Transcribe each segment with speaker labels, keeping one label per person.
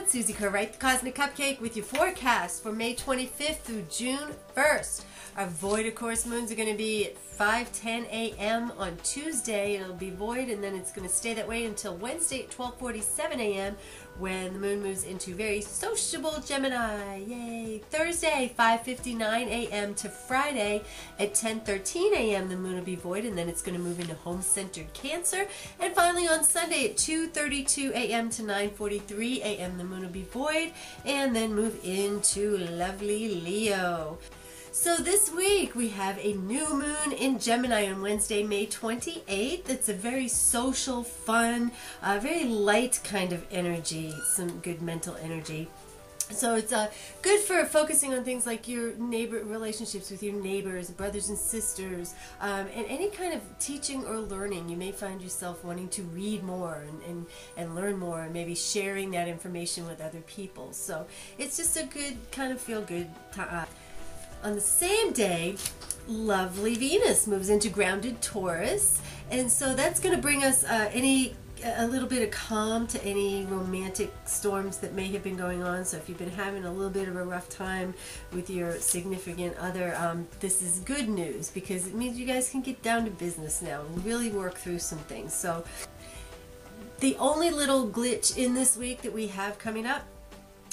Speaker 1: it's Susie Kerr-Wright, the Cosmic Cupcake, with your forecast for May 25th through June 1st. Our void, of course, moons are going to be at 5:10 a.m. on Tuesday. It'll be void, and then it's going to stay that way until Wednesday at 12:47 a.m. when the moon moves into very sociable Gemini. Yay! Thursday, 5:59 a.m. to Friday at 10:13 a.m. the moon will be void, and then it's going to move into home-centered Cancer. And finally on Sunday at 2:32 a.m. to 9:43 a.m. the moon will be void, and then move into lovely Leo. So this week we have a new moon in Gemini on Wednesday, May 28th. It's a very social, fun, very light kind of energy, some good mental energy. So it's good for focusing on things like your neighbor relationships with your neighbors, brothers and sisters, and any kind of teaching or learning. You may find yourself wanting to read more and learn more, and maybe sharing that information with other people. So it's just a good kind of feel-good time. On the same day, lovely Venus moves into grounded Taurus, and so that's going to bring us a little bit of calm to any romantic storms that may have been going on. So if you've been having a little bit of a rough time with your significant other, this is good news, because it means you guys can get down to business now and really work through some things. So the only little glitch in this week that we have coming up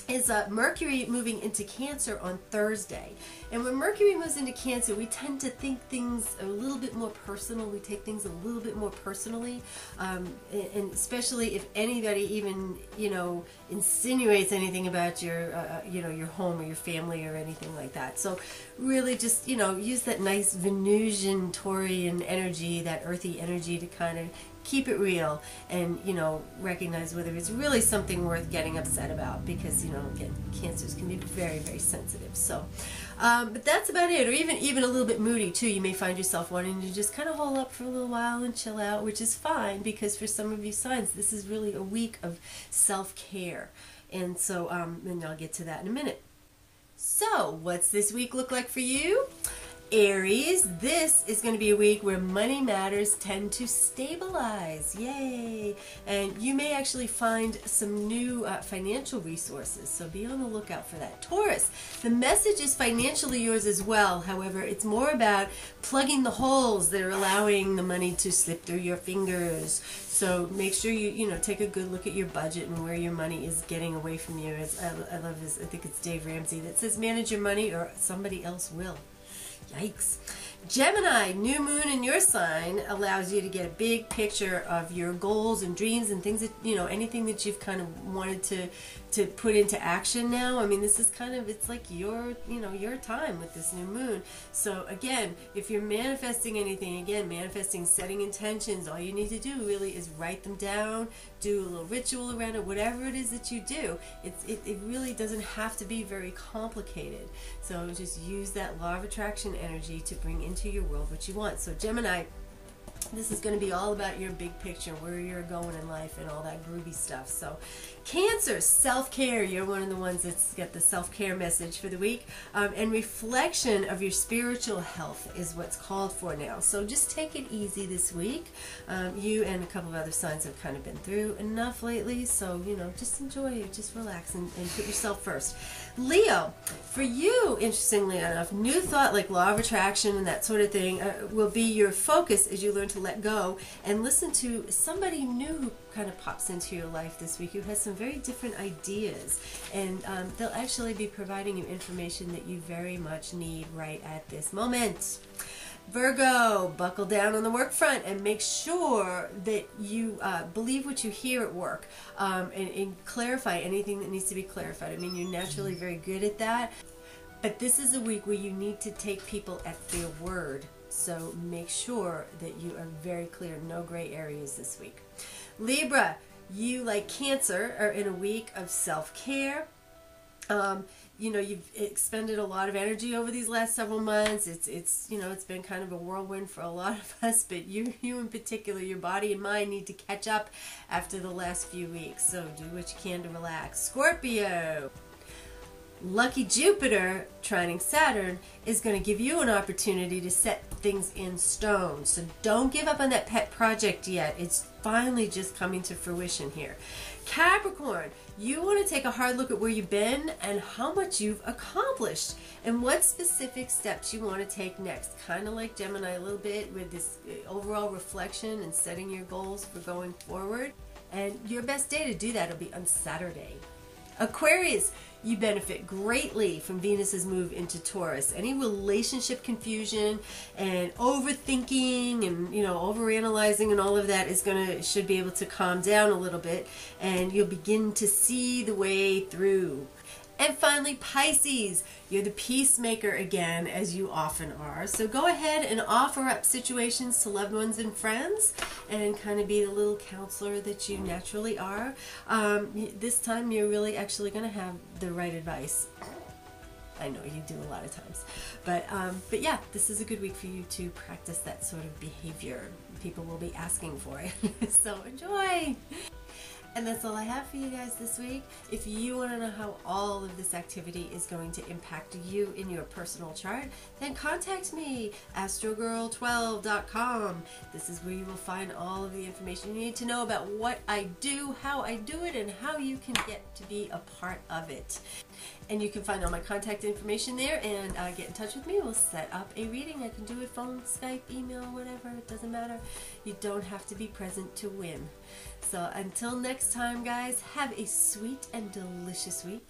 Speaker 1: is Mercury moving into Cancer on Thursday. And when Mercury moves into Cancer, we tend to think things a little bit more personal. We take things a little bit more personally, and especially if anybody even, insinuates anything about your, your home or your family or anything like that. So really just, use that nice Venusian, Taurian energy, that earthy energy, to kind of keep it real and, recognize whether it's really something worth getting upset about, because, again, Cancers can be very, very sensitive. So, but that's about it. Or even a little bit moody too. You may find yourself wanting to just kind of hole up for a little while and chill out, which is fine, because for some of you signs, this is really a week of self-care. And so, and I'll get to that in a minute. So, what's this week look like for you? Aries, this is going to be a week where money matters tend to stabilize. Yay! And you may actually find some new financial resources, so be on the lookout for that. Taurus, the message is financially yours as well. However, it's more about plugging the holes that are allowing the money to slip through your fingers. So make sure you take a good look at your budget and where your money is getting away from you. As I love this, I think it's Dave Ramsey that says, manage your money or somebody else will. Yikes. Gemini, new moon in your sign allows you to get a big picture of your goals and dreams and things that, anything that you've kind of wanted to put into action now. I mean, this is kind of, it's like your time with this new moon. So again, if you're manifesting anything, manifesting, setting intentions, all you need to do really is write them down, do a little ritual around it, whatever it is that you do. It really doesn't have to be very complicated. So just use that law of attraction energy to bring into your world what you want. So Gemini, this is going to be all about your big picture, where you're going in life and all that groovy stuff. So Cancer, self-care. You're one of the ones that's got the self-care message for the week. And reflection of your spiritual health is what's called for now. So just take it easy this week. You and a couple of other signs have kind of been through enough lately. So, just enjoy it. Just relax and put yourself first. Leo, for you, interestingly enough, new thought like law of attraction and that sort of thing will be your focus as you learn to let go and listen to somebody new who kind of pops into your life this week, who has some very different ideas, and they'll actually be providing you information that you very much need right at this moment. Virgo, buckle down on the work front and make sure that you believe what you hear at work, and clarify anything that needs to be clarified. I mean, you're naturally very good at that, but this is a week where you need to take people at their word. So make sure that you are very clear, no gray areas this week. Libra, you, like Cancer, are in a week of self-care. You've expended a lot of energy over these last several months. It's been kind of a whirlwind for a lot of us, but you in particular, your body and mind need to catch up after the last few weeks. So do what you can to relax. Scorpio, lucky Jupiter trining Saturn is going to give you an opportunity to set things in stone. So don't give up on that pet project yet. It's finally just coming to fruition here. Capricorn, you want to take a hard look at where you've been and how much you've accomplished and what specific steps you want to take next. Kind of like Gemini a little bit with this overall reflection and setting your goals for going forward. And your best day to do that will be on Saturday. Aquarius, you benefit greatly from Venus's move into Taurus. Any relationship confusion and overthinking and overanalyzing and all of that should be able to calm down a little bit, and you'll begin to see the way through. And finally, Pisces, you're the peacemaker again, as you often are. So go ahead and offer up situations to loved ones and friends and kind of be the little counselor that you naturally are. This time you're really actually going to have the right advice. I know you do a lot of times. But yeah, this is a good week for you to practice that sort of behavior. People will be asking for it. So enjoy! And that's all I have for you guys this week. If you want to know how all of this activity is going to impact you in your personal chart, then contact me, astrogirl12.com. This is where you will find all of the information you need to know about what I do, how I do it, and how you can get to be a part of it. And you can find all my contact information there and get in touch with me. We'll set up a reading. I can do it phone, Skype, email, whatever. It doesn't matter. You don't have to be present to win. So until next time, guys, have a sweet and delicious week.